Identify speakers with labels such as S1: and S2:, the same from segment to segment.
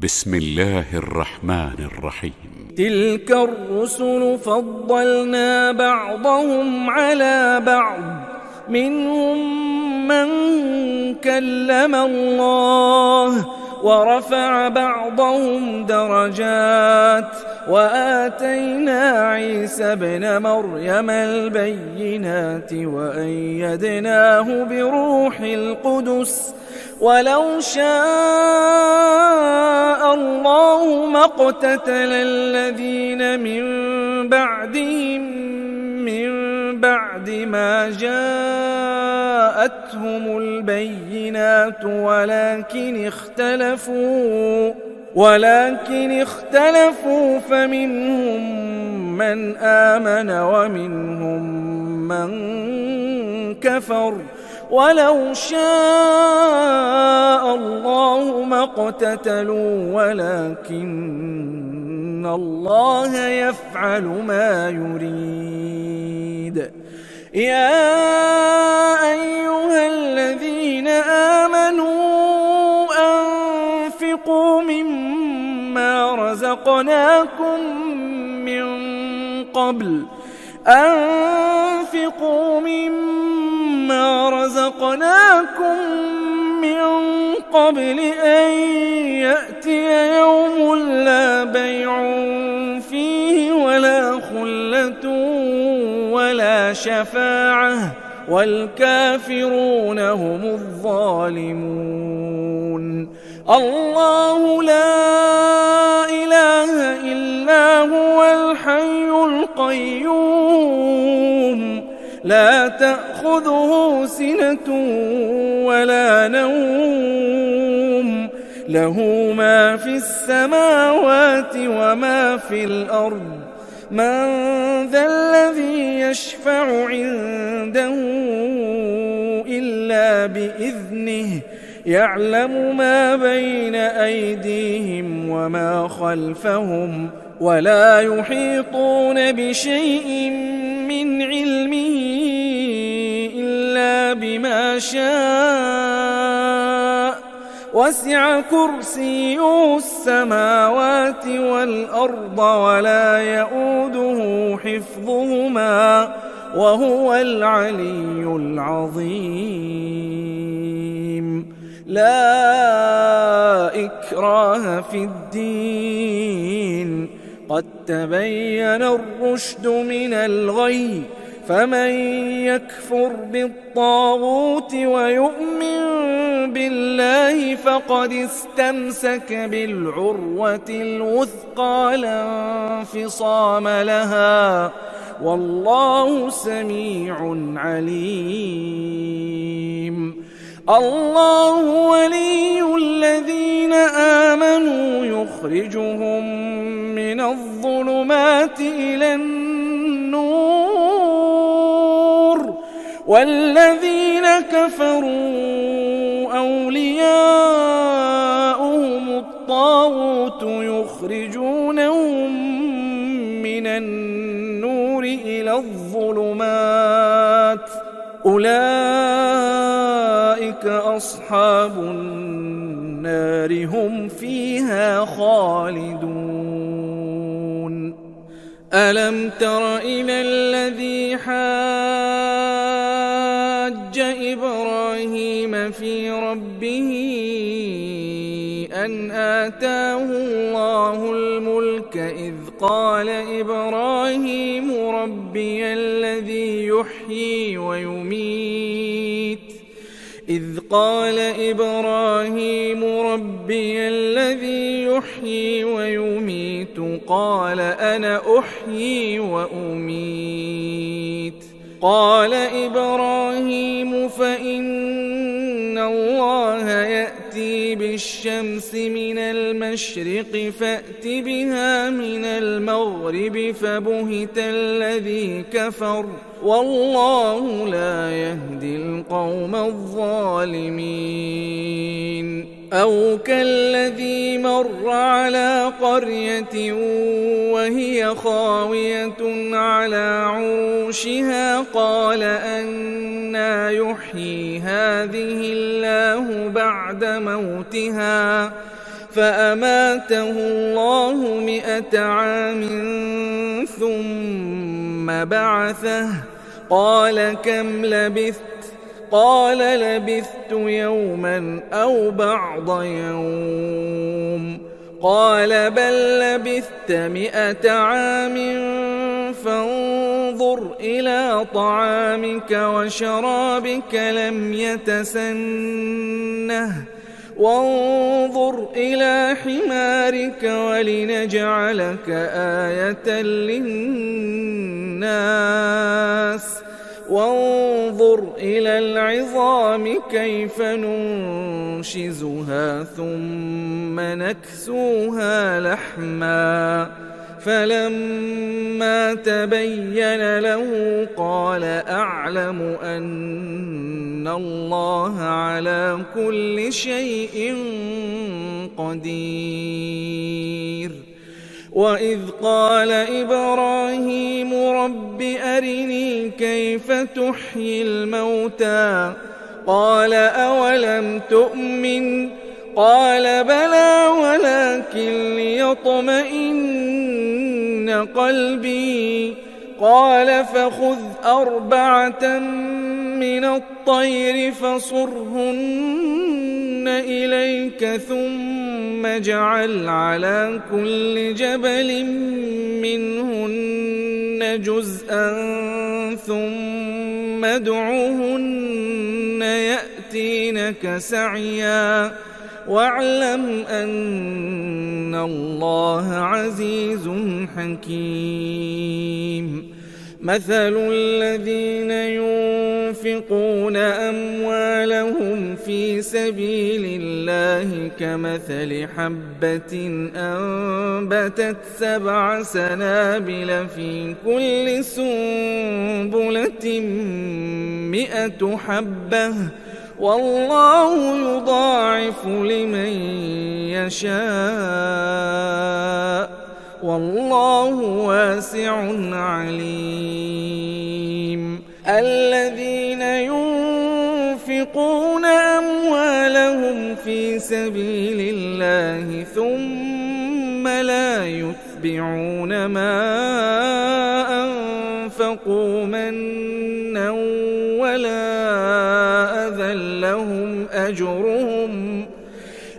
S1: بسم الله الرحمن الرحيم.
S2: تلك الرسل فضلنا بعضهم على بعض، منهم من كلم الله ورفع بعضهم درجات، وآتينا عيسى ابن مريم البينات وأيدناه بروح القدس، ولو شاء الله ما اقتتل الذين من بعدهم من بعد ما جاءتهم البينات ولكن اختلفوا فمنهم من آمن ومنهم من كفر، ولو شاء الله ما اقتتلوا ولكن الله يفعل ما يريد. يا أيها الذين آمنوا أنفقوا مما رزقناكم من قبل أن يأتي يوم لا بيع فيه ولا خلة ولا شفاعة والكافرون هم الظالمون. الله لا إله إلا هو الحي القيوم، لا تأخذه سنة ولا نوم، له ما في السماوات وما في الأرض. من ذا الذي يشفع عنده إلا بإذنه، يعلم ما بين أيديهم وما خلفهم، ولا يحيطون بشيء من علمه إلا بما شاء، وسع كرسيه السماوات والأرض ولا يؤوده حفظهما وهو العلي العظيم. لا إكراه في الدين، قد تبين الرشد من الغي، فمن يكفر بالطاغوت ويؤمن بالله فقد استمسك بالعروة الوثقى لا انفصام لها، والله سميع عليم. الله ولي الذين آمنوا يخرجهم من الظلمات إلى النور، والذين كفروا أولياؤهم الطاغوت يخرجونهم من النور إلى الظلمات، أولئك أصحاب النار هم فيها خالدون. ألم تر إلى الذي حاج إبراهيم في ربه أن آتاه الله الملك، إذ قال إبراهيم ربي الذي يحيي ويميت قال أنا أحيي وأميت. قال إبراهيم فإن الله يأتي بالشمس من المشرق فأت بها من المغرب، فبهت الذي كفر والله لا يهدي القوم الظالمين. أو كالذي مر على قرية وهي خاوية على عروشها قال أنى يحيي هذه الله بعد موتها، فأماته الله 100 عام ثم بعثه قال كم لبثت؟ قال لبثت يوما أو بعض يوم. قال بل لبثت 100 عام فانظر إلى طعامك وشرابك لم يتسنه وانظر إلى حمارك ولنجعلك آية للناس وانظر إلى العظام كيف ننشزها ثم نكسوها لحما فلما تبين له قال أعلم أن الله على كل شيء قدير. وإذ قال إبراهيم رب أرني كيف تحيي الموتى قال أولم تؤمن قال بلى ولكن ليطمئن قلبي قال فخذ 4 من الطير فصرهن إليك ثم اجعل على كل جبل منهن جزءا ثم ادعهن يأتينك سعيا واعلم أن الله عزيز حكيم. مثل الذين ينفقون أموالهم في سبيل الله كمثل حبة أنبتت 7 سنابل في كل سنبلة 100 حبة والله يضاعف لمن يشاء والله واسع عليم. الذين ينفقون أموالهم في سبيل الله ثم لا يتبعون ما أنفقوا منا ولا أذى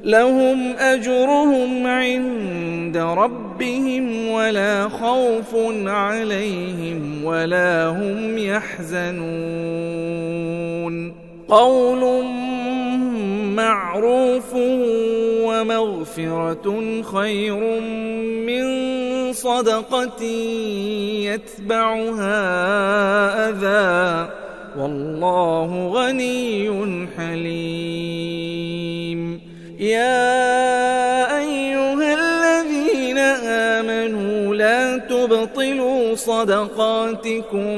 S2: لهم أجرهم عند ربهم ولا خوف عليهم ولا هم يحزنون. قول معروف ومغفرة خير من صدقة يتبعها أذى والله غني حليم. يا أيها الذين آمنوا لا تبطلوا صدقاتكم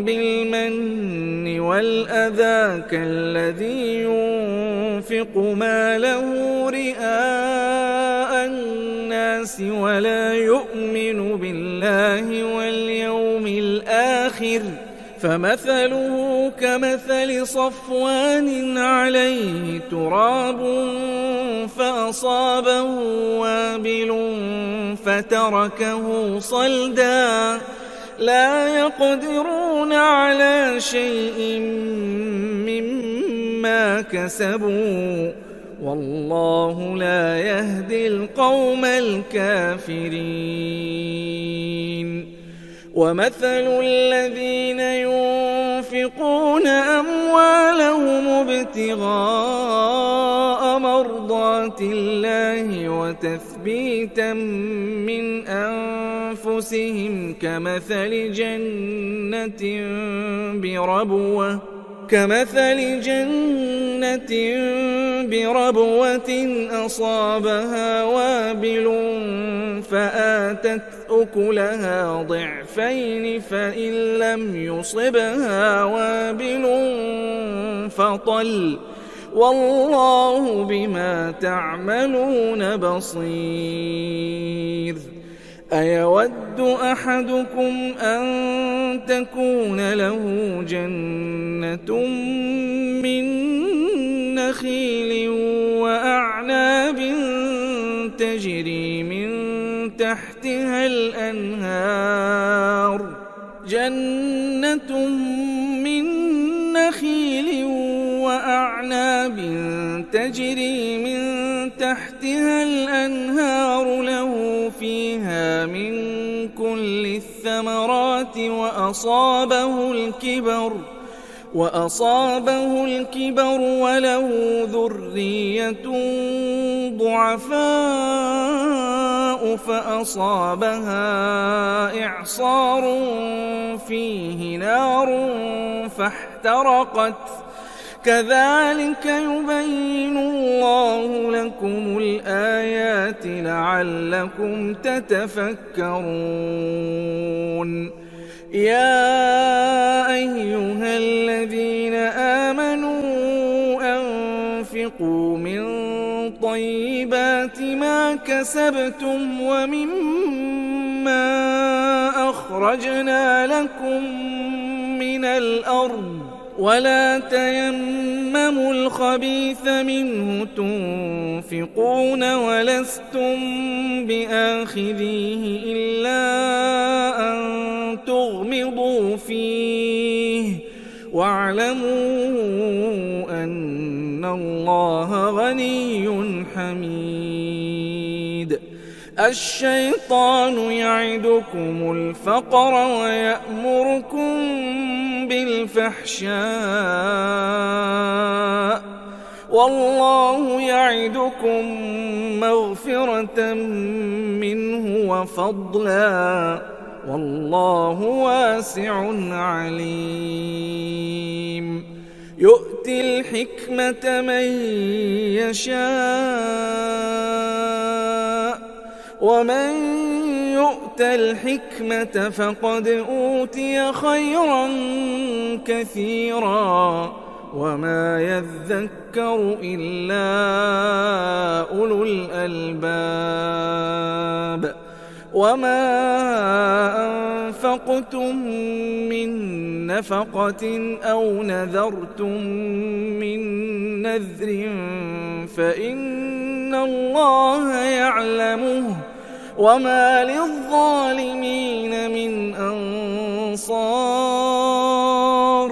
S2: بالمن والأذى كالذي ينفق ماله رئاء الناس ولا يؤمن بالله واليوم الآخر فمثله كمثل صفوان عليه تراب فأصابه وابل فتركه صلدا لا يقدرون على شيء مما كسبوا والله لا يهدي القوم الكافرين. ومثل الذين ينفقون أموالهم ابتغاء مرضات الله وتثبيتا من أنفسهم كمثل جنة بربوة أصابها وابل فآتت أكلها ضعفين فإن لم يصبها وابل فطل والله بما تعملون بصير. أيود أحدكم أن تكون له جنة من نخيل وأعناب تجري من تحتها الأنهار له فيها من كل الثمرات وأصابه الكبر وله ذرية ضعفاء فأصابها إعصار فيه نار فاحترقت كذلك يبين الله لكم الآيات لعلكم تتفكرون. يا أيها الذين آمنوا أنفقوا من طيبات ما كسبتم ومما أخرجنا لكم من الأرض ولا تيمموا الخبيث منه تنفقون ولستم بآخذيه إلا أن تغمضوا فيه واعلموا أن الله غني حميد. الشيطان يعدكم الفقر ويأمركم بالفحشاء والله يعدكم مغفرة منه وفضلا والله واسع عليم. يؤتي الحكمة من يشاء ومن يؤت الحكمة فقد أوتي خيرا كثيرا وما يذكر إلا أولو الألباب. وما أنفقتم من نفقة أو نذرتم من نذر فإن الله يعلمه وما للظالمين من أنصار.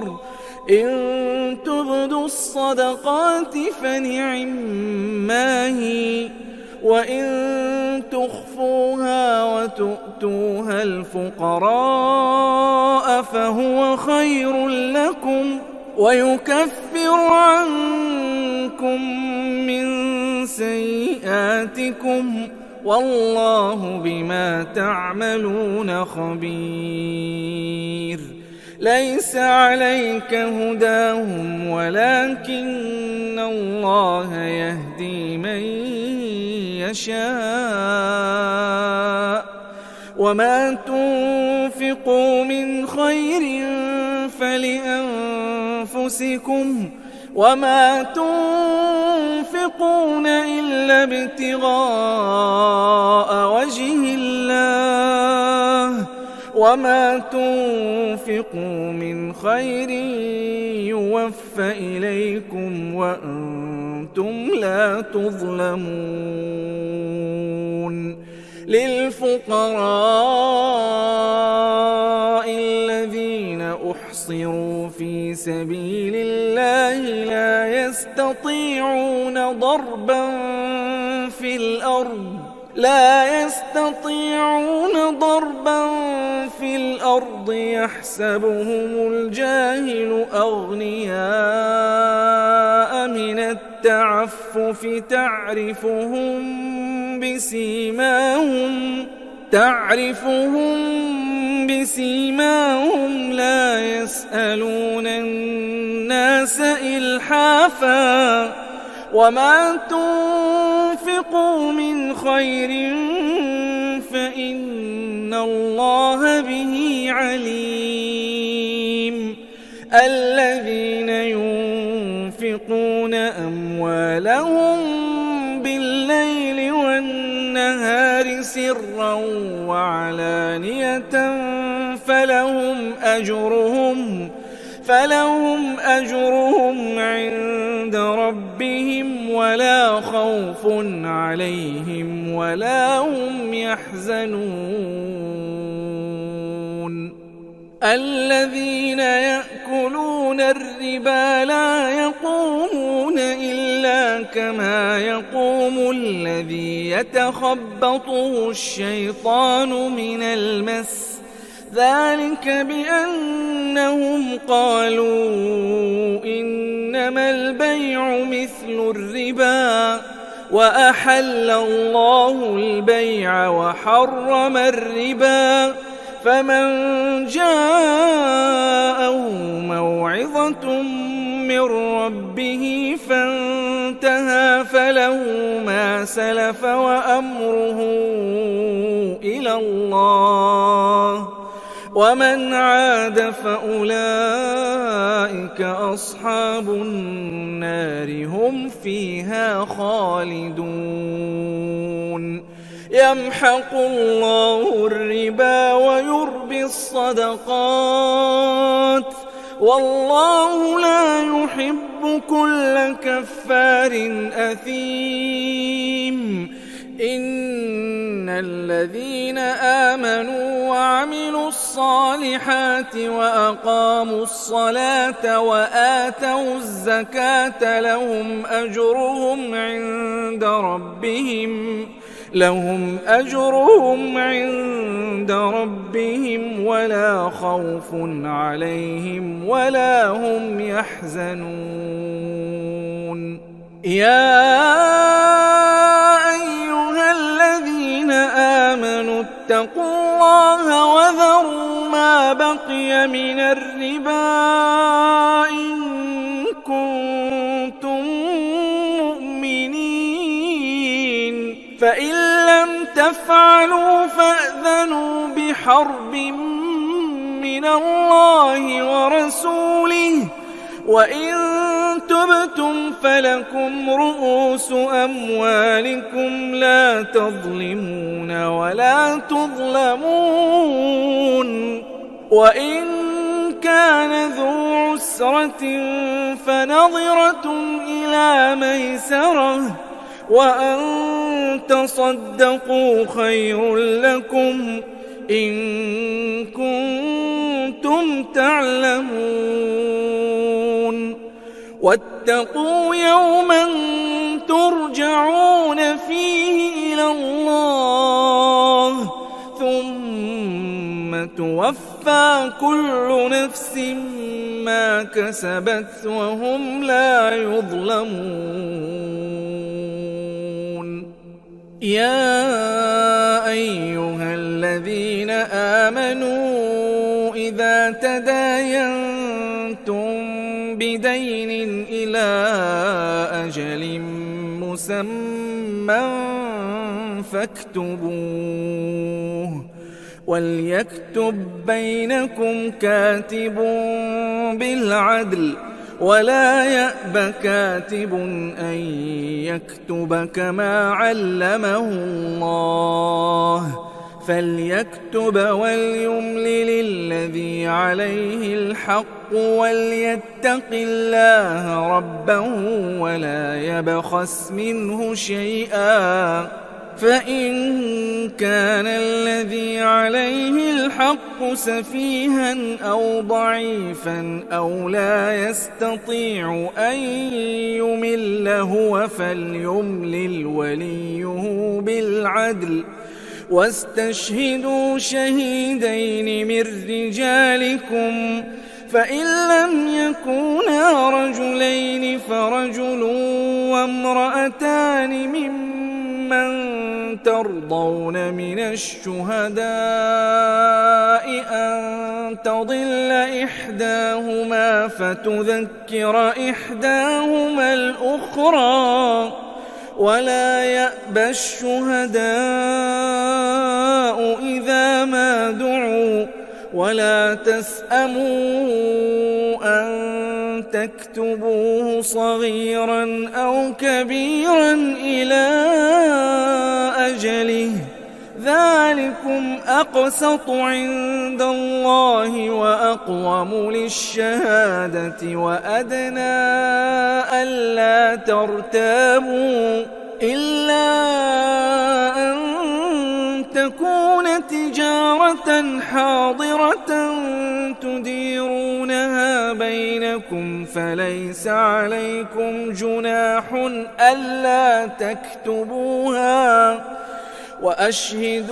S2: إن تبدوا الصدقات فنعما هي وإن تخفوها وتؤتوها الفقراء فهو خير لكم ويكفر عنكم من سيئاتكم والله بما تعملون خبير. ليس عليك هداهم ولكن الله يهدي من يشاء وما تنفقوا من خير فلأنفسكم وما تنفقون إلا ابتغاء وجه الله وما تنفقوا من خير يوفى إليكم وأنتم لا تظلمون. للفقراء الذين أحصروا في سبيل الله لا يستطيعون ضربا في الأرض يحسبهم الجاهل أغنياء من التعفف تعرفهم بسيماهم لا يسألون الناس إلحافا وما تنفقوا من خير فإن الله به عليم. الذين ينفقون أموالهم بالليل والنهار سرا فلهم أجرهم عند ربهم ولا خوف عليهم ولا هم يحزنون. الذين يأكلون الربا لا يقومون إلا كما يقوم الذي يتخبطه الشيطان من المس، ذلك بأنهم قالوا إنما البيع مثل الربا وأحل الله البيع وحرم الربا، فمن جاءه موعظة من ربه فانتهى فله ما سلف وأمره إلى الله، ومن عاد فأولئك أصحاب النار هم فيها خالدون. يمحق الله الربا ويربي الصدقات، والله لا يحب كل كفار أثيم. إن الذين آمنوا وعملوا الصالحات وأقاموا الصلاة وآتوا الزكاة لهم أجرهم عند ربهم ولا خوف عليهم ولا هم يحزنون. يا أيها الذين آمنوا اتقوا الله وذروا ما بقي من الربا إن كنتم مؤمنين، فإن لم تفعلوا فأذنوا بحرب من الله ورسوله، وإن تبتم فلكم رؤوس أموالكم لا تظلمون ولا تظلمون. وإن كان ذو عسرة فنظرة إلى ميسرة، وأن تصدقوا خير لكم إن كنتم تعلمون. واتقوا يوما ترجعون فيه إلى الله ثم توفى كل نفس ما كسبت وهم لا يظلمون. يا أيها الذين آمنوا إذا تداينتم بدين إلى أجل مسمى فاكتبوه، وليكتب بينكم كاتب بالعدل، ولا يأب كاتب أن يكتب كما علمه الله، فليكتب وليملل الذي عليه الحق وليتق الله ربه ولا يبخس منه شيئا، فإن كان الذي عليه الحق سفيها أو ضعيفا أو لا يستطيع أن يمل هو فليملل وليه بالعدل، واستشهدوا شهيدين من رجالكم، فإن لم يكونا رجلين فرجل وامرأتان ممن ترضون من الشهداء أن تضل إحداهما فتذكر إحداهما الأخرى، ولا يأبى الشهداء إذا ما دعوا، ولا تسأموا أن تكتبوه صغيرا أو كبيرا إلى أجله، ذلكم أقسط عند الله وأقوم للشهادة وأدنى ألا ترتابوا إلا أن تكون تجارة حاضرة تديرونها بينكم فليس عليكم جناح ألا تكتبوها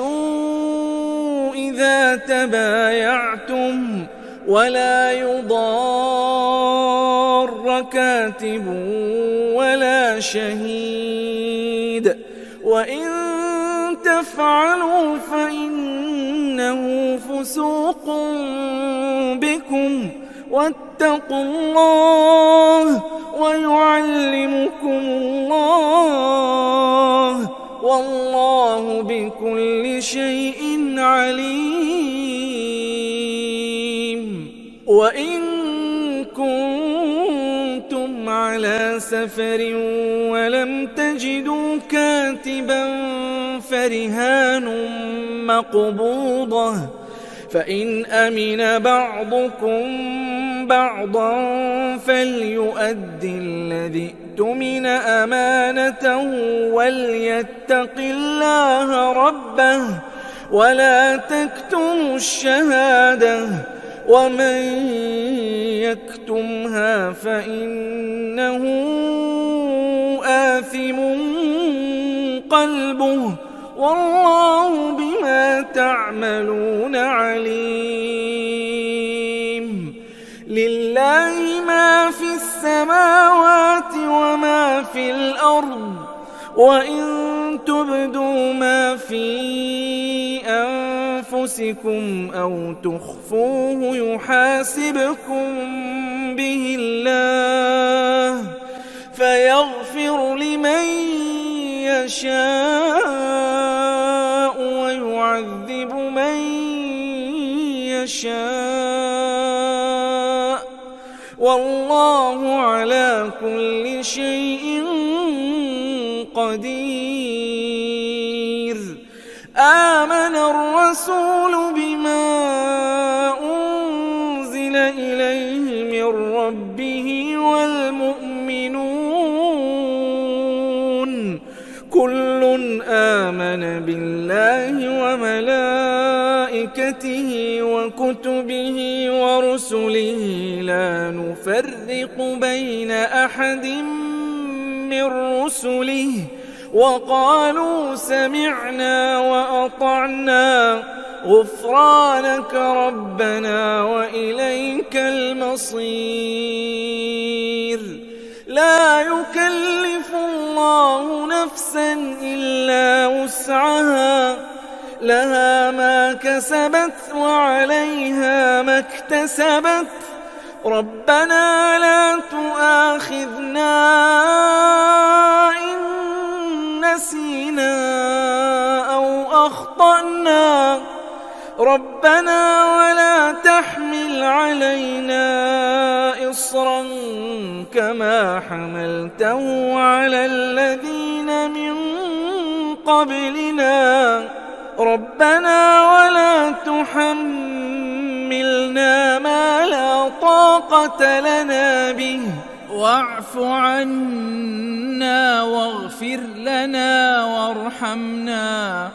S2: وأشهدوا إذا تبايعتم ولا يضار كاتب ولا شهيد وإن تفعلوا فإنه فسوق بكم واتقوا الله ويعلمكم الله والله بكل شيء عليم. وإن كنتم على سفر ولم تجدوا كاتبا فرهان مقبوضة فإن أمن بعضكم بعضا فليؤدي الذي اؤتمن أمانته وليتق الله ربه ولا تكتموا الشهادة ومن يكتمها فإنه آثم قلبه والله بما تعملون عليم. لله ما في السماوات وما في الأرض وإن تبدوا ما في أنفسكم أو تخفوه يحاسبكم به الله فيغفر لمن يشاء ويعذب من يشاء والله على كل شيء قدير. آمن الرسول بما أنزل إليه من ربه والمؤمنون كل آمن بالله وملائكته وكتبه ورسله لا نفرق بين أحد من رسله وقالوا سمعنا وأطعنا غفرانك ربنا وإليك المصير. لا يكلف الله نفسا إلا وسعها لها ما كسبت وعليها ما اكتسبت ربنا لا تؤاخذنا إن نسينا أو أخطأنا ربنا ولا تحمل علينا إصرا كما حملته على الذين من قبلنا ربنا ولا تحملنا ما لا طاقة لنا به واعف عنا واغفر لنا وارحمنا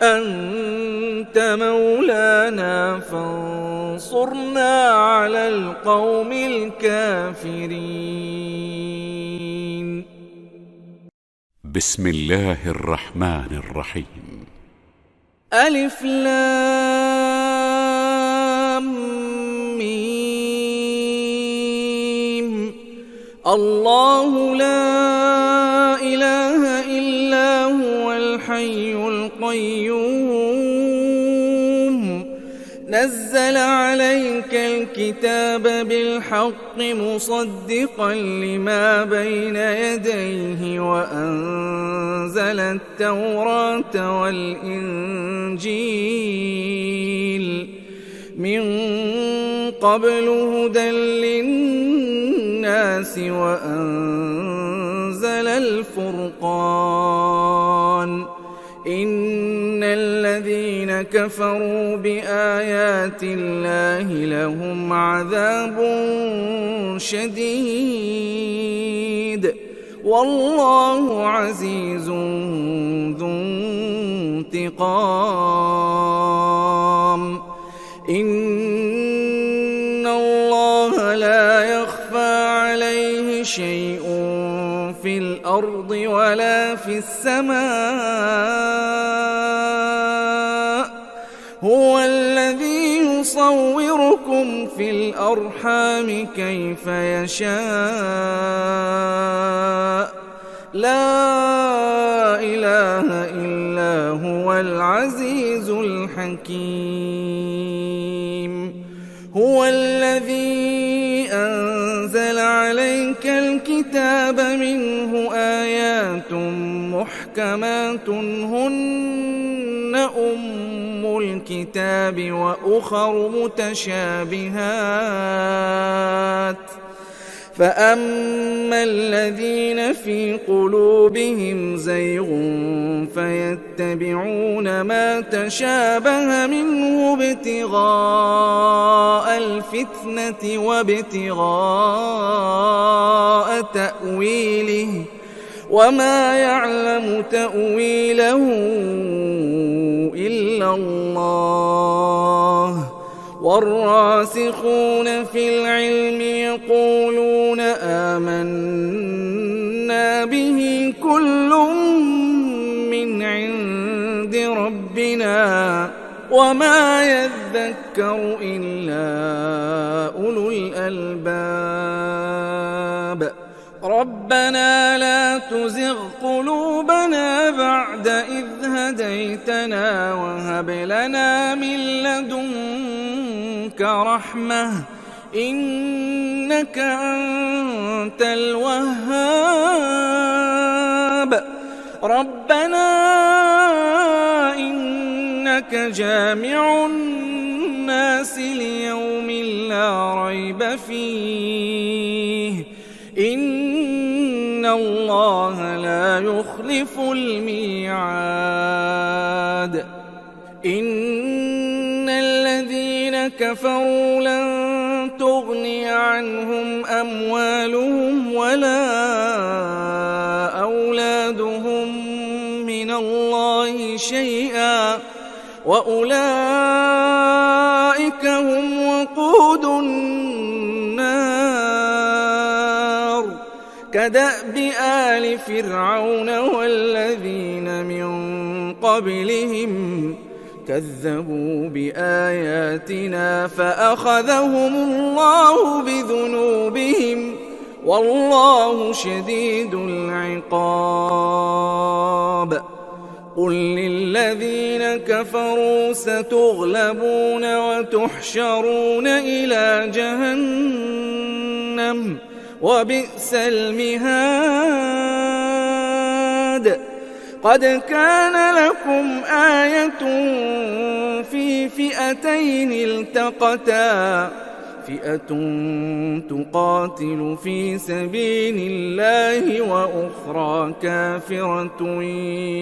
S2: أنت مولانا فانصرنا على القوم الكافرين.
S1: بسم الله الرحمن الرحيم.
S2: ألف لام ميم. الله لا إله إلا هو الحي القيوم نزل عليك الكتاب بالحق مصدقا لما بين يديه وأنزل التوراة والإنجيل من قبل هدى للناس وأنزل الفرقان إن الذين كفروا بآيات الله لهم عذاب شديد والله عزيز ذو انتقام. إن الله لا يخفى عليه شيء في الأرض ولا في السماء. هو الذي يصوركم في الأرحام كيف يشاء لا إله إلا هو العزيز الحكيم. هو الذي أنزل عليك الكتاب منه آيات محكمات هن أم الكتاب وأخر متشابهات فأما الذين في قلوبهم زيغ فيتبعون ما تشابه منه ابتغاء الفتنة وابتغاء تأويله وما يعلم تأويله إلا الله. والراسخون في العلم يقولون آمنا به كل من عند ربنا وما يذكر إلا أولو الألباب. ربنا لا تزغ قلوبنا بعد إذ هديتنا وهب لنا من لدنك رحمة إنك أنت الوهاب. ربنا إنك جامع الناس ليوم لا ريب فيه إن الله لا يخلف الميعاد. إن الذين كفروا لن تغني عنهم أموالهم ولا أولادهم من الله شيئا وأولئك هم وقود النار كدأب آل فرعون والذين من قبلهم كذبوا بآياتنا فأخذهم الله بذنوبهم والله شديد العقاب. قل للذين كفروا ستغلبون وتحشرون إلى جهنم وبئس المهاد. قد كان لكم آية في فئتين التقتا فئة تقاتل في سبيل الله وأخرى كافرة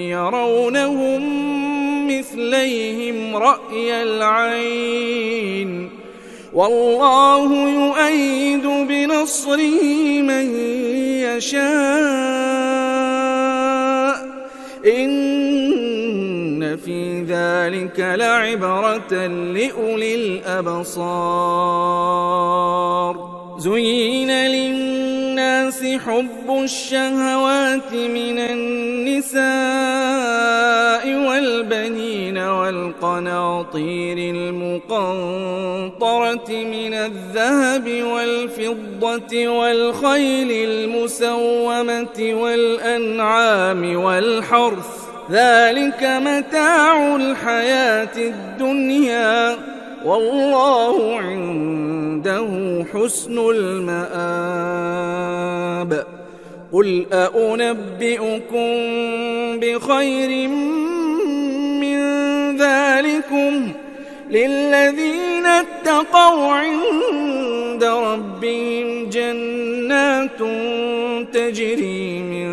S2: يرونهم مثليهم رأي العين والله يؤيد بنصره من يشاء إن في ذلك لعبرة لأولي الأبصار. زين للناس حب الشهوات من النساء والبنين والقناطير المقنطرة من الذهب والفضة والخيل المسومة والأنعام والحرث ذلك متاع الحياة الدنيا والله عنده حسن المآب. قل أنبئكم بخير من ذلكم للذين اتقوا عند ربهم جنات تجري من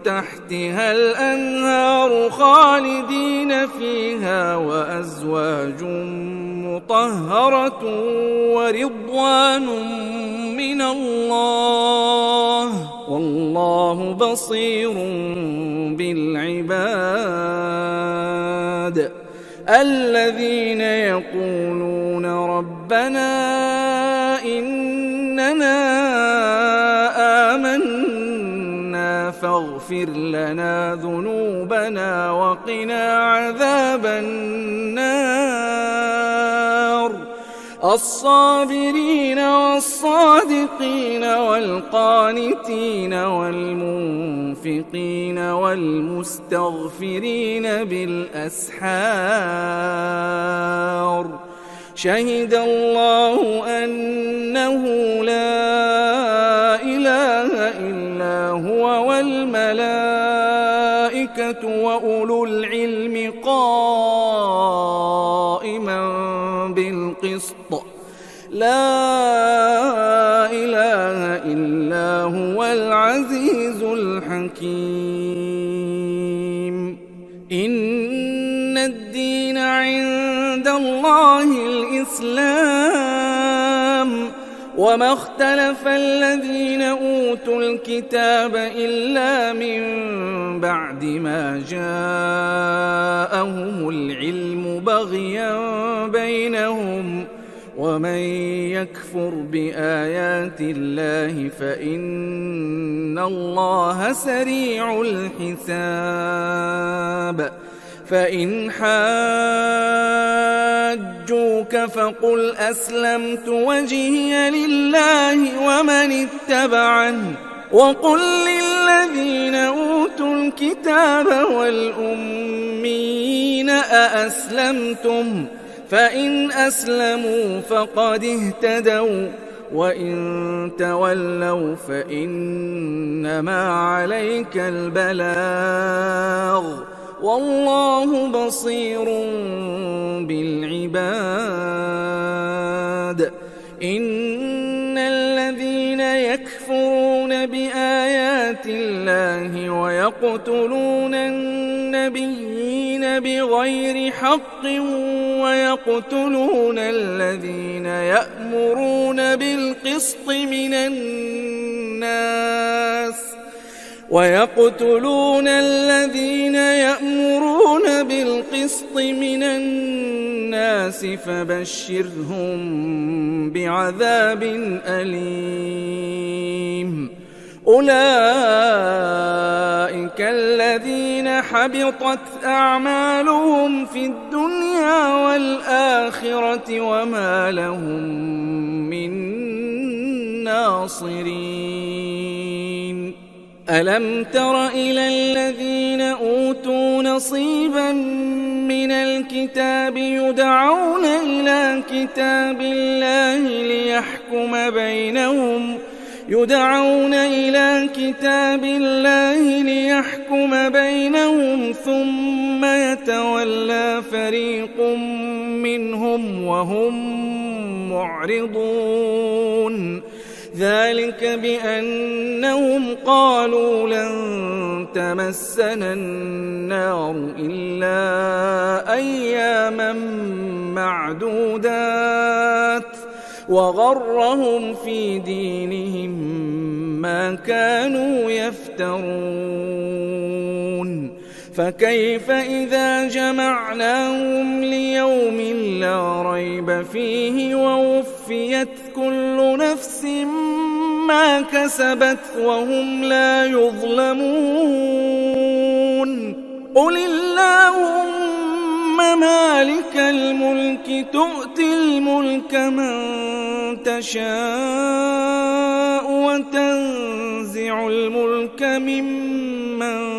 S2: تحت تحتها الأنهار خالدين فيها وأزواج مطهرة ورضوان من الله والله بصير بالعباد. الذين يقولون ربنا إننا آمنا فاغفر لنا ذنوبنا وقنا عذاب النار. الصابرين والصادقين والقانتين والمنفقين والمستغفرين بالأسحار. شهد الله أنه لا إله إلا هو والملائكة وأولو العلم قائما بالقسط لا إله إلا هو العزيز الحكيم. إن الدين عند الله الإسلام وما اختلف الذين أوتوا الكتاب إلا من بعد ما جاءهم العلم بغيا بينهم ومن يكفر بآيات الله فإن الله سريع الحساب. فإن حاجوك فقل أسلمت وجهي لله ومن اتبعني وقل للذين أوتوا الكتاب والأميين أأسلمتم فإن أسلموا فقد اهتدوا وإن تولوا فإنما عليك البلاغ والله بصير بالعباد. إن الذين يكفرون بآيات الله ويقتلون النبيين بغير حق ويقتلون الذين يأمرون بالقسط من الناس فبشرهم بعذاب أليم. أولئك الذين حبطت أعمالهم في الدنيا والآخرة وما لهم من ناصرين. ألم تر إلى الذين أوتوا نصيبا من الكتاب يدعون إلى كتاب الله ليحكم بينهم ثم يتولى فريق منهم وهم معرضون. ذلك بأنهم قالوا لن تمسنا النار إلا أياما معدودات وغرهم في دينهم ما كانوا يفترون. فكيف إذا جمعناهم ليوم لا ريب فيه ووفيت كل نفس ما كسبت وهم لا يظلمون. قل اللهم مالك الملك تؤتي الملك من تشاء وتنزع الملك ممن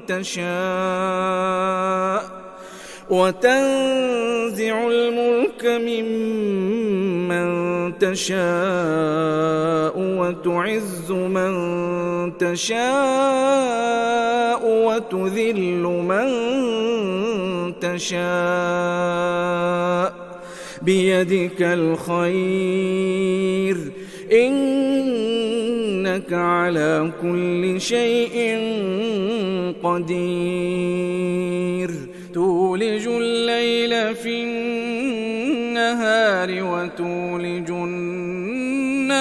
S2: تشاء وتعز من تشاء وتذل من تشاء بيدك الخير إنك إنك على كل شيء قدير تولج الليل في النهار وتولج النهار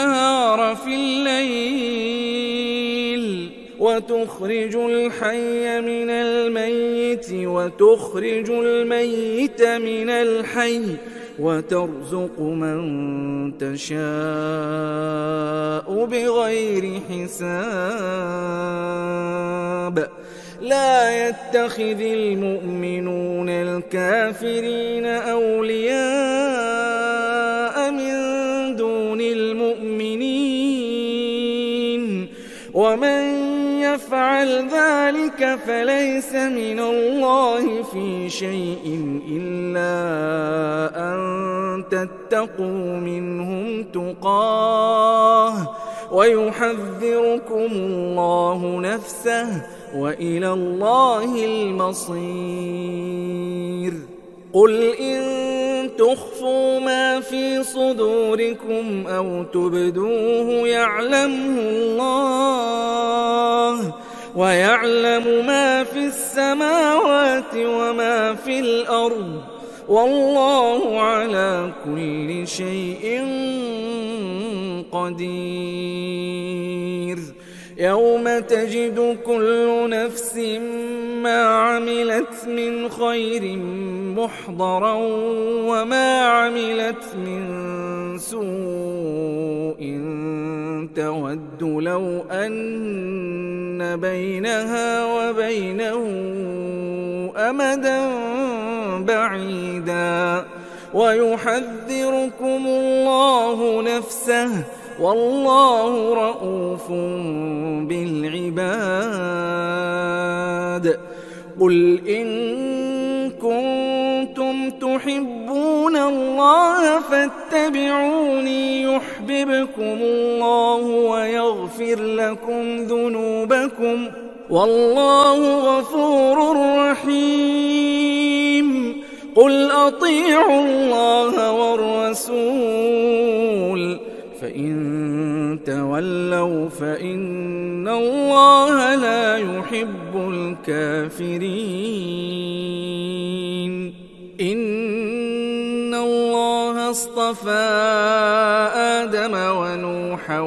S2: في الليل وتخرج الحي من الميت وتخرج الميت من الحي وترزق من تشاء بغير حساب لا يتخذ المؤمنون الكافرين أولياء من دون المؤمنين ومن يفعل ذلك فليس من الله في شيء إلا أن تتقوا منهم تقاه ويحذركم الله نفسه وإلى الله المصير قل إن تخفوا ما في صدوركم أو تبدوه يعلمه الله ويعلم ما في السماوات وما في الأرض والله على كل شيء قدير يوم تجد كل نفس ما عملت من خير محضرا وما عملت من سوء تود لو أن بينها وبينه أمدا بعيدا ويحذركم الله نفسه والله رؤوف بالعباد قل إن كنتم تحبون الله فاتبعوني يحببكم الله ويغفر لكم ذنوبكم والله غفور رحيم قل أطيعوا الله والرسول فإن تولوا فإن الله لا يحب الكافرين إن الله اصطفى آدم ونوحا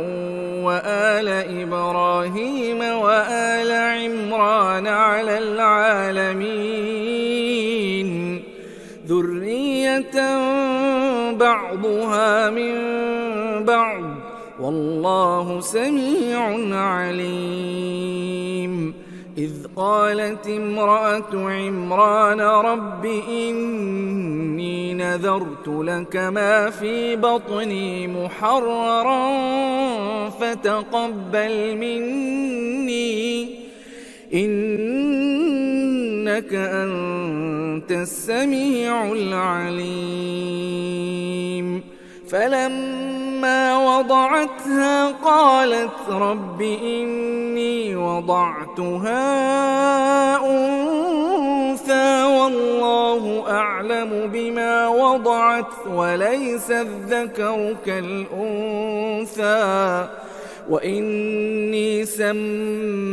S2: وآل إبراهيم وآل عمران على العالمين ذرية بعضها من بعض والله سميع عليم إذ قالت امرأة عمران رب إني نذرت لك ما في بطني محررا فتقبل مني إنك أنت السميع العليم فلما وضعتها قالت رب إني وضعتها أنثى والله أعلم بما وضعت وليس الذكر كالأنثى وإني سميتها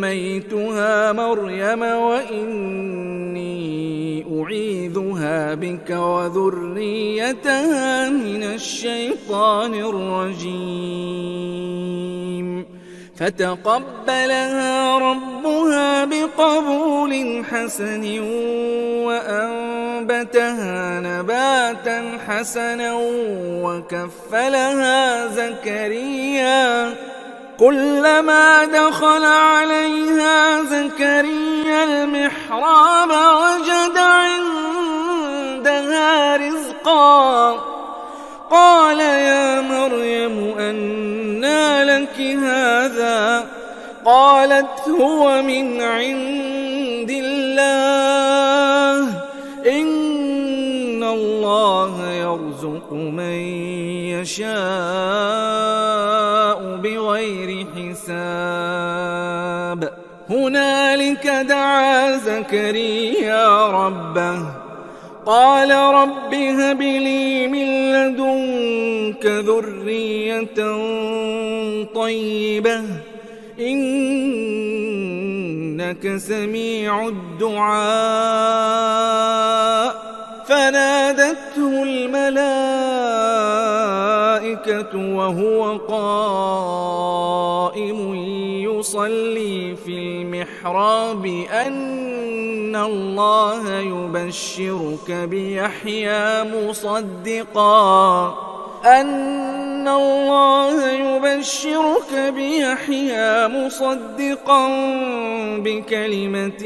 S2: مريم وإني أعيذها بك وذريتها من الشيطان الرجيم فتقبلها ربها بقبول حسن وأنبتها نباتا حسنا وكفلها زكريا كلما دخل عليها زكريا المحراب وجد عندها رزقا قال يا مريم أنى لك هذا قالت هو من عند الله إن الله يرزق من يشاء بغير حساب هنالك دعا زكريا ربه قال رب هب لي من لدنك ذرية طيبة إنك سميع الدعاء. فنادته الملائكة وهو قائم يصلي في المحراب أن الله يبشرك بيحيى مصدقا بكلمة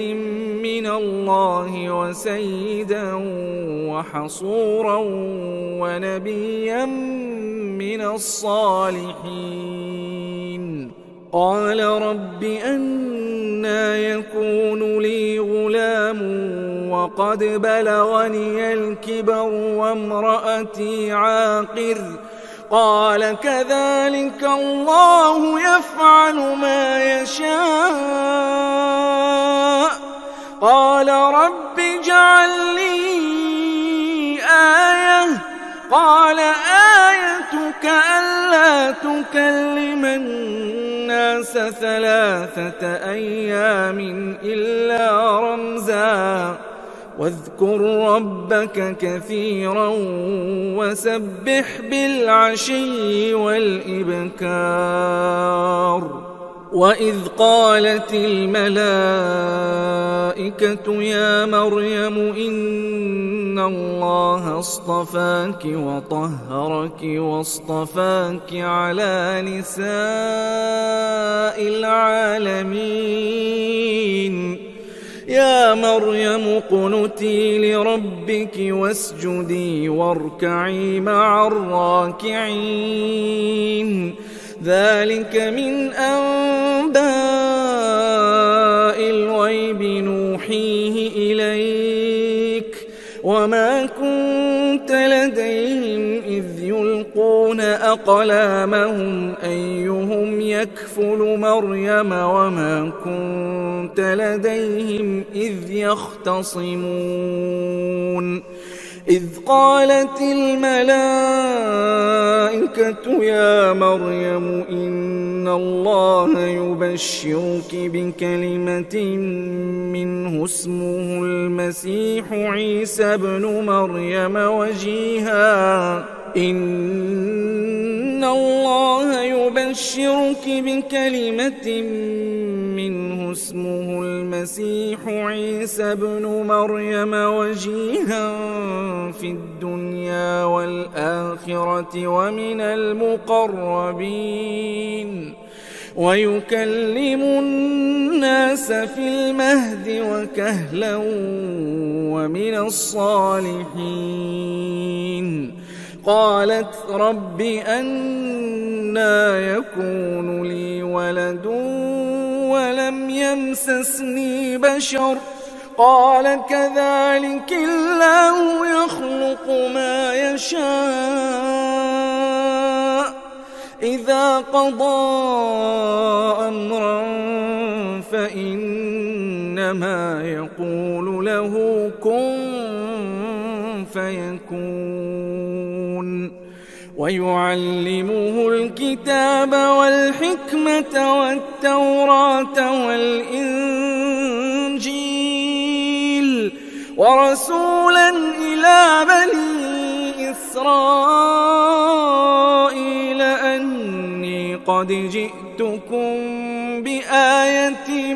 S2: من الله وسيدا وحصورا ونبيا من الصالحين. قال رب أنى يكون لي غلام وقد بلغني الكبر وامرأتي عاقر. قال كذلك الله يفعل ما يشاء. قال رب اجعل لي آية. قال آيتك ألا تكلم الناس 3 أيام إلا رمزا واذكر ربك كثيرا وسبح بالعشي والإبكار. وإذ قالت الملائكة يا مريم إن الله اصطفاك وطهرك واصطفاك على نساء العالمين. يا مريم اقنتي لربك واسجدي واركعي مع الراكعين. ذلك من أنباء الغيب نوحيه إليك وما كنت لديهم إذ يلقون أقلامهم أيهم يكفل مريم وما كنت لديهم إذ يختصمون. إذ قالت الملائكة يا مريم إن الله يبشرك بكلمة منه اسمه المسيح عيسى ابن مريم وجيها. إن الله يبشرك بكلمة منه اسمه المسيح عيسى ابن مريم وجيها في الدنيا والآخرة ومن المقربين ويكلم الناس في المهد وكهلا ومن الصالحين. قالت رب أنى يكون لي ولد ولم يمسسني بشر. قال كذلك الله يخلق ما يشاء إذا قضى أمرا فإنما يقول له كن فيكون. ويعلمه الكتاب والحكمة والتوراة والإنجيل ورسولا إلى بني إسرائيل أني قد جئتكم بآية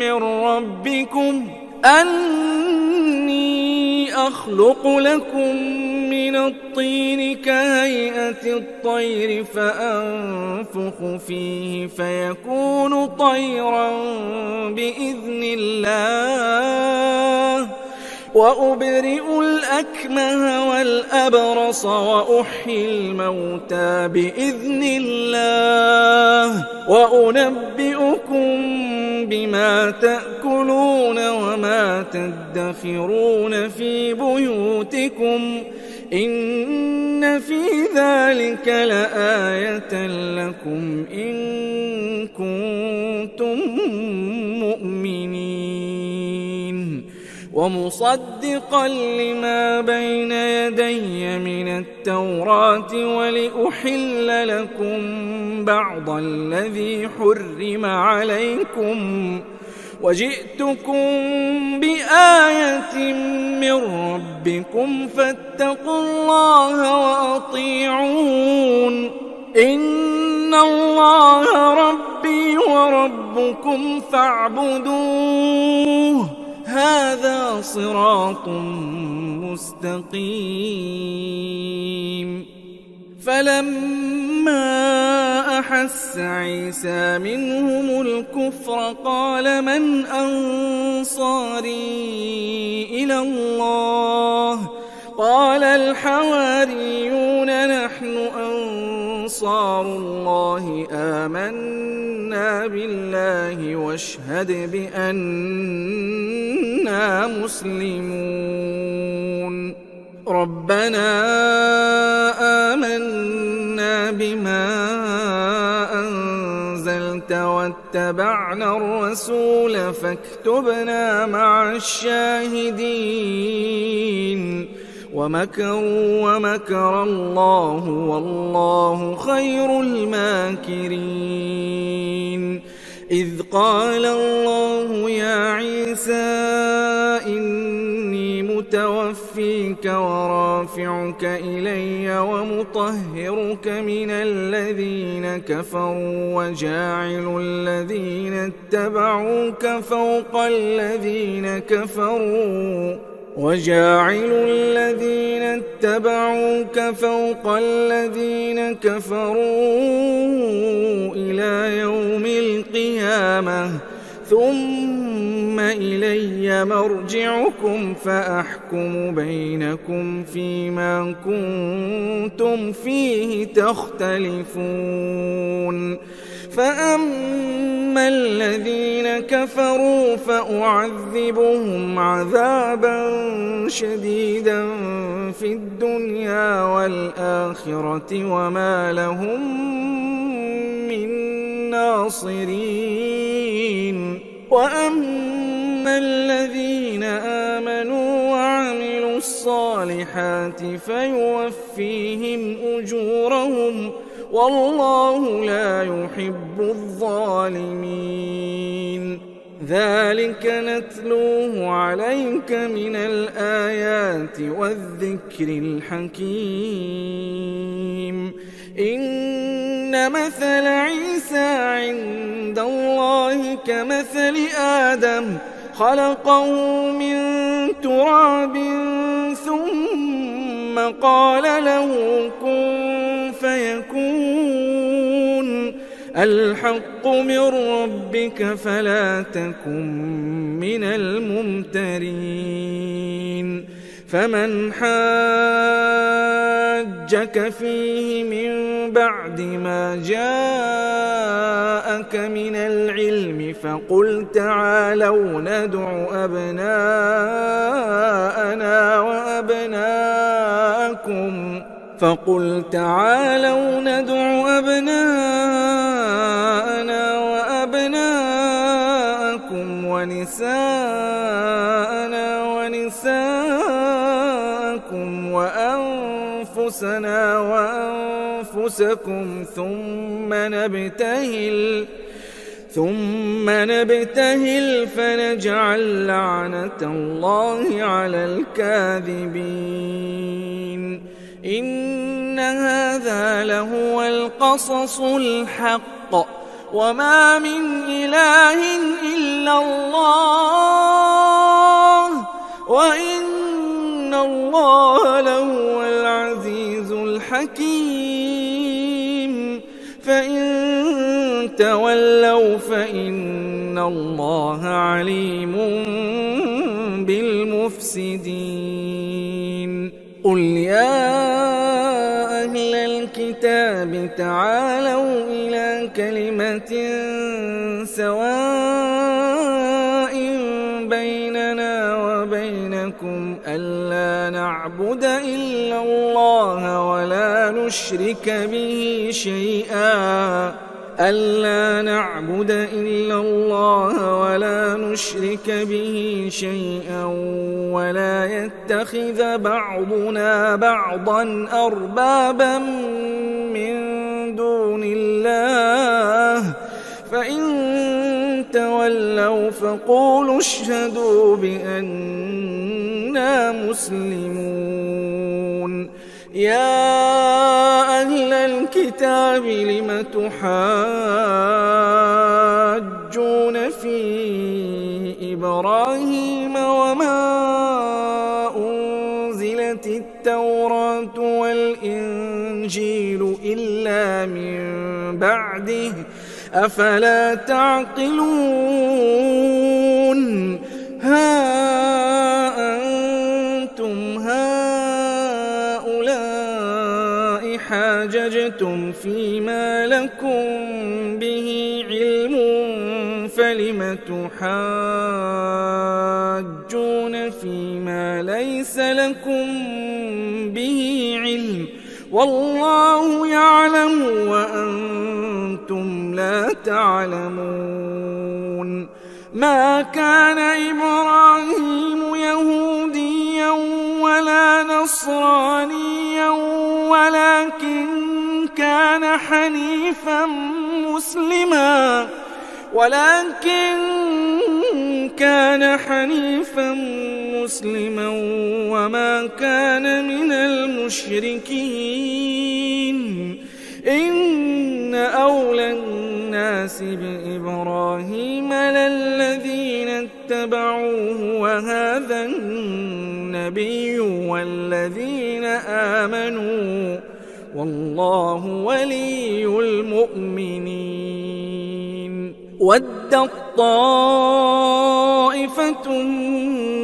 S2: من ربكم أني أخلق لكم من الطين كهيئة الطير فأنفخ فيه فيكون طيرا بإذن الله وأبرئ الأكمه والأبرص وأحيي الموتى بإذن الله وأنبئكم بما تأكلون وما تدخرون في بيوتكم إن في ذلك لآية لكم إن كنتم مؤمنين. ومصدقا لما بين يدي من التوراة ولأحل لكم بعض الذي حرم عليكم وجئتكم بآية من ربكم فاتقوا الله وأطيعون إن الله ربي وربكم فاعبدوه هذا صراط مستقيم. فلما أحس عيسى منهم الكفر قال من أنصاري إلى الله قال الحواريون نحن أنصار الله آمنا بالله واشهد بأننا مسلمون. ربنا آمنا بما أنزلت واتبعنا الرسول فاكتبنا مع الشاهدين. ومكروا ومكر الله والله خير الماكرين. إذ قال الله يا عيسى إني متوفيك ورافعك إلي ومطهرك من الذين كفروا وجاعل الذين اتبعوك فوق الذين كفروا إلى يوم القيامة ثم إلي مرجعكم فأحكم بينكم فيما كنتم فيه تختلفون. فأما الذين كفروا فأعذبهم عذابا شديدا في الدنيا والآخرة وما لهم من ناصرين. وأما الذين آمنوا وعملوا الصالحات فيوفيهم أجورهم والله لا يحب الظالمين. ذلك نتلوه عليك من الآيات والذكر الحكيم. إن مثل عيسى عند الله كمثل آدم خلقه من تراب ثم قال له كن فيكون. الحق من ربك فلا تكن من الممترين. فمن حاجك فيه من بعد ما جاءك من العلم فقل تعالوا ندع أبناءنا وأبناءكم ونساءنا ونساءكم وأنفسنا وأنفسكم ثم نبتهل فنجعل لعنة الله على الكاذبين. إن هذا لهو القصص الحق وما من إله إلا الله وإن الله لهو العزيز الحكيم. فإن تولوا فإن الله عليم بالمفسدين. قل يا أهل الكتاب تعالوا إلى كلمة سواء بيننا وبينكم ألا نعبد إلا الله ولا نشرك به شيئا ألا نعبد إلا الله ولا نشرك به شيئا ولا يتخذ بعضنا بعضا أربابا من دون الله فإن تولوا فقولوا اشهدوا بأننا مسلمون. يا أهل الكتاب لم تحاجون في إبراهيم وما أنزلت التوراة والإنجيل إلا من بعده أفلا تعقلون. ها أنتم هؤلاء حاججتم فيما لكم به علم فلم تحاجون فيما ليس لكم به علم والله يعلم وأنتم لا تعلمون. ما كان إبراهيم يهوديا ولا نصرانيا ولكن كان حنيفا مسلما وما كان من المشركين. إن أولى الناس بإبراهيم للذين اتبعوه وهذا النبي والذين آمنوا والله ولي المؤمنين. ودت طائفة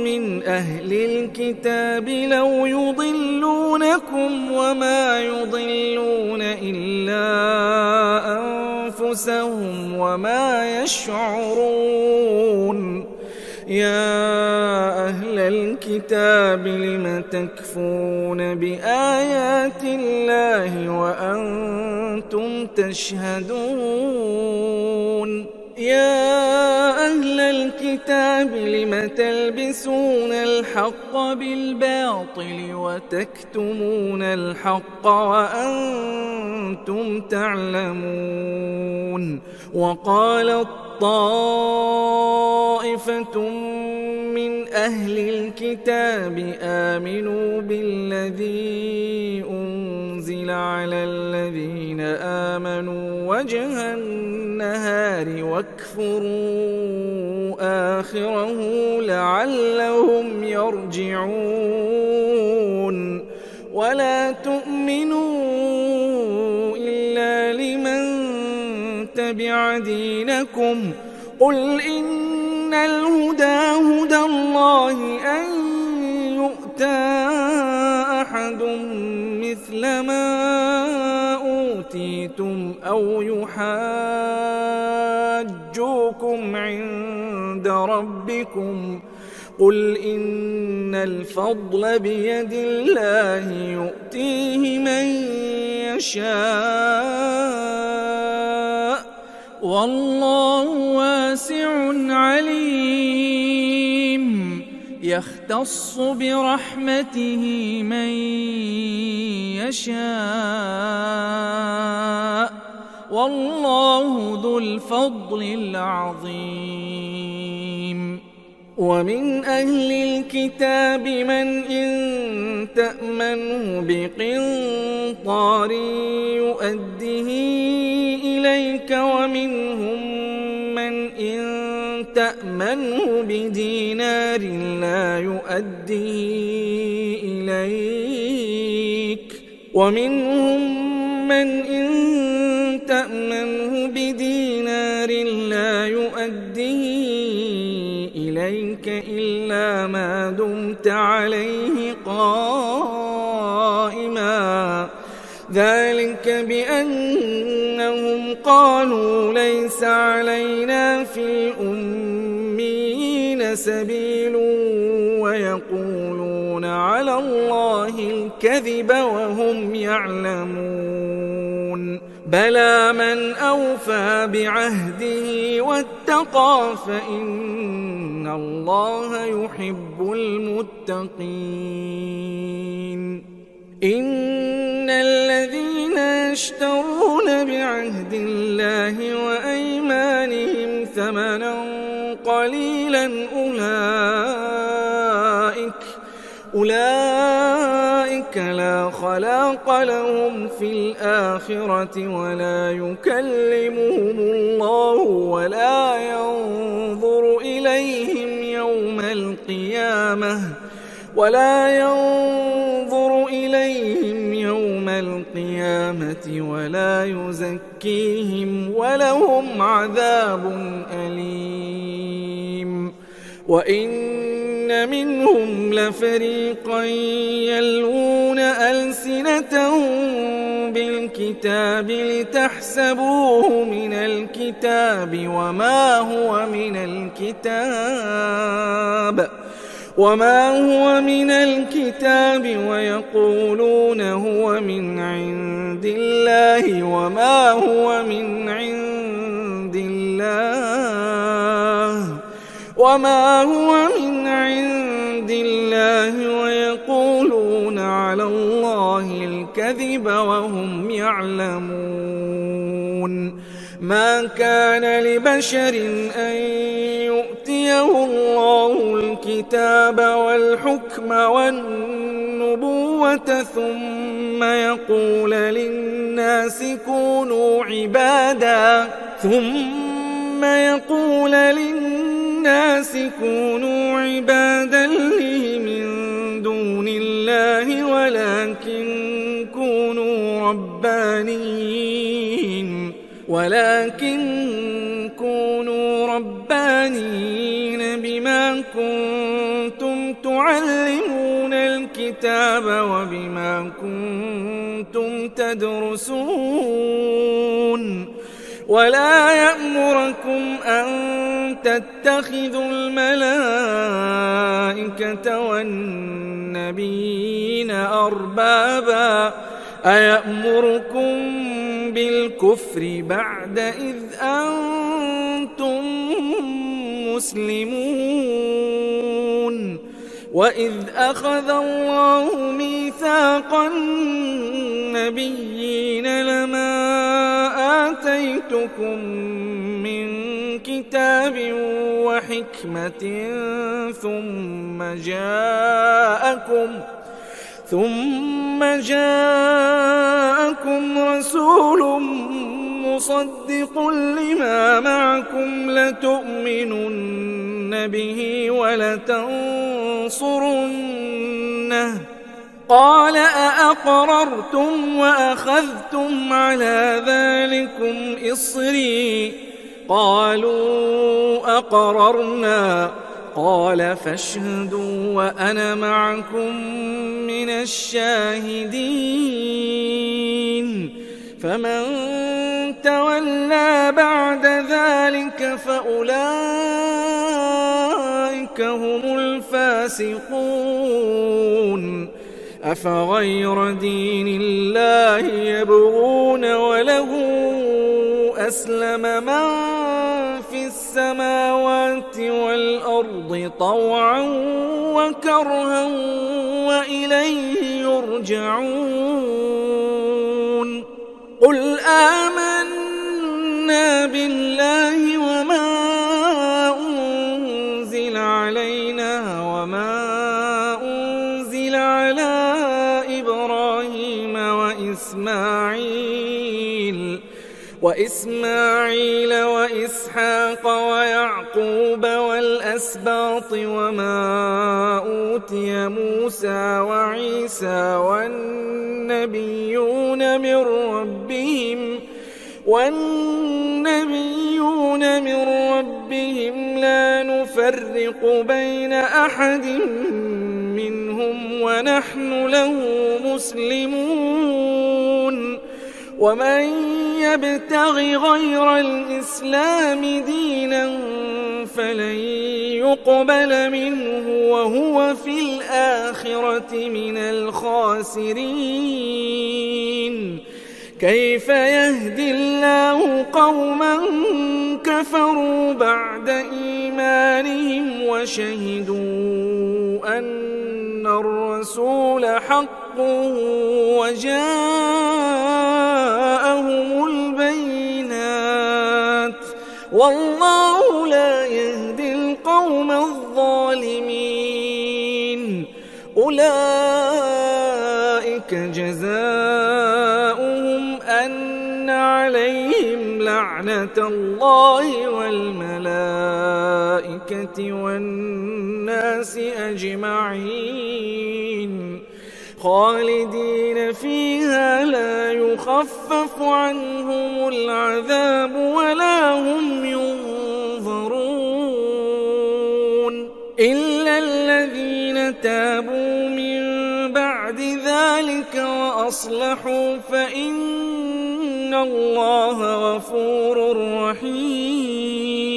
S2: من أهل الكتاب لو يضلونكم وما يضلون إلا أنفسهم وما يشعرون. يا أهل الكتاب لم تكفرون بآيات الله وأنتم تشهدون. يا أهل الكتاب لم تلبسون الحق بالباطل وتكتمون الحق وأنتم تعلمون. وقالت طائفة من أهل الكتاب آمنوا بالذي أنزل على الذين آمنوا وجه النهار واكفروا آخره لعلهم يرجعون. ولا تؤمنوا إلا لمن تبع دينكم قل إن الهدى هدى الله أن يؤتى أحد مثل ما أوتيتم أو يحاجوكم عند ربكم قل إن الفضل بيد الله يؤتيه من يشاء والله واسع عليم. يختص برحمته من يشاء والله ذو الفضل العظيم. ومن أهل الكتاب من إن تأمنه بقنطار يؤده إليك ومنهم من إن تأمنه بدينار لا يؤده إليك ومنهم من إن تأمنه بدينار لا يؤده إليك إلا ما دمت عليه قائما ذلك بأنهم قالوا ليس علينا في الأميين سبيل ويقولون على الله الكذب وهم يعلمون. بلى من أوفى بعهده واتقى فإن الله يحب المتقين. إن الذين يشترون بعهد الله وأيمانهم ثمنا قليلا أولئك لا خلاق لهم في الآخرة ولا يكلمهم الله ولا ينظر إليهم يوم القيامة ولا يزكيهم ولهم عذاب أليم. وإن منهم لفريقا يلوون ألسنتهم بالكتاب لتحسبوه من الكتاب وما هو من الكتاب ويقولون هو من عند الله وما هو من عند الله ويقولون على الله الكذب وهم يعلمون. ما كان لبشر أن يؤتيه الله الكتاب والحكم والنبوة ثم يقول للناس كونوا عبادا لي من دون الله ولكن كونوا ربانيين بما كنتم تعلمون الكتاب وبما كنتم تدرسون. ولا يأمركم أن تتخذوا الملائكة والنبيين أربابا أيأمركم بالكفر بعد إذ أنتم مسلمون. وإذ أخذ الله ميثاق النبيين لما آتيتكم من كتاب وحكمة ثم جاءكم رسول مصدق لما معكم لتؤمنن به ولتنصرنه قال أأقررتم وأخذتم على ذلكم إصري قالوا أقررنا قال فاشهدوا وأنا معكم من الشاهدين. فمن تولى بعد ذلك فأولئك هم الفاسقون. أفغير دين الله يبغون وله أسلم من في السماوات والأرض طوعا وكرها وإليه يرجعون. قل آمنا بالله وما أنزل علينا وما أنزل على إبراهيم وإسماعيل وإسحاق ويعقوب والأسباط وما أوتي موسى وعيسى والنبيون من ربهم لا نفرق بين أحد منهم ونحن له مسلمون. ومن يبتغ غير الإسلام دينا فلن يقبل منه وهو في الآخرة من الخاسرين. كيف يهدي الله قوما كفروا بعد إيمانهم وشهدوا أن الرسول حق وجاءهم البينات والله لا يهدي القوم الظالمين. أولئك جزاؤهم أن عليهم لعنة الله والملائكة والناس أجمعين خالدين فيها لا يخفف عنهم العذاب ولا هم ينظرون إلا الذين تابوا من بعد ذلك وأصلحوا فإن الله غفور رحيم.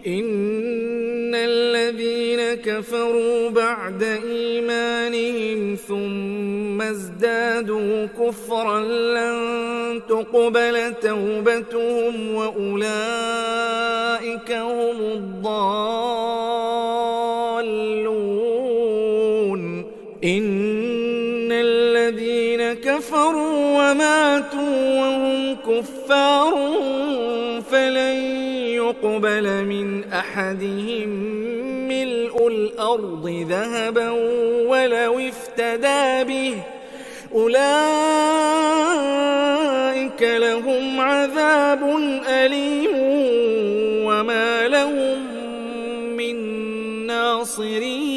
S2: إن الذين كفروا بعد إيمانهم ثم ازدادوا كفرا لن تقبل توبتهم وأولئك هم الضالون. إن الذين كفروا وماتوا وهم كفار فلن يقبل من أحدهم ملء الأرض ذهبا ولو افتدى به أولئك لهم عذاب أليم وما لهم من ناصرين.